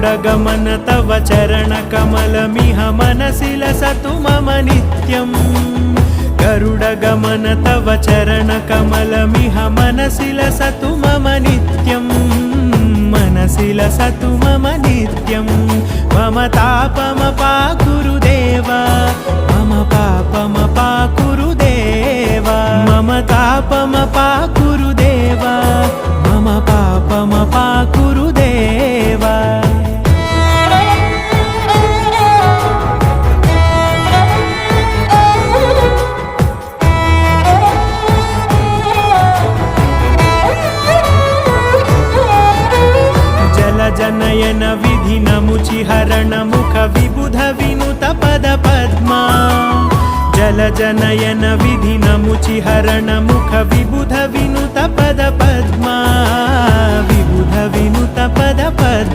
गरुडगमन तव चरणकमलमिह मनसि लसतु मम नित्यम् गरुडगमन तव चरणकमलमिह मनसि लसतु मम नित्यम् मनसि लसतु मम नित्यं मम तापमपाकुरु देवा मम पापमपाकुरु देवा मम तापमपाकुरु देवा मम पापमपाकुरु देवा जनयन विधि नमुचिहरण मुख विबुध विनुत पद पद्मा जल जनयन विधि नमुचिहरण मुख विबुध विनुत पद पद्मा विबुध विनुत पद पद्मा।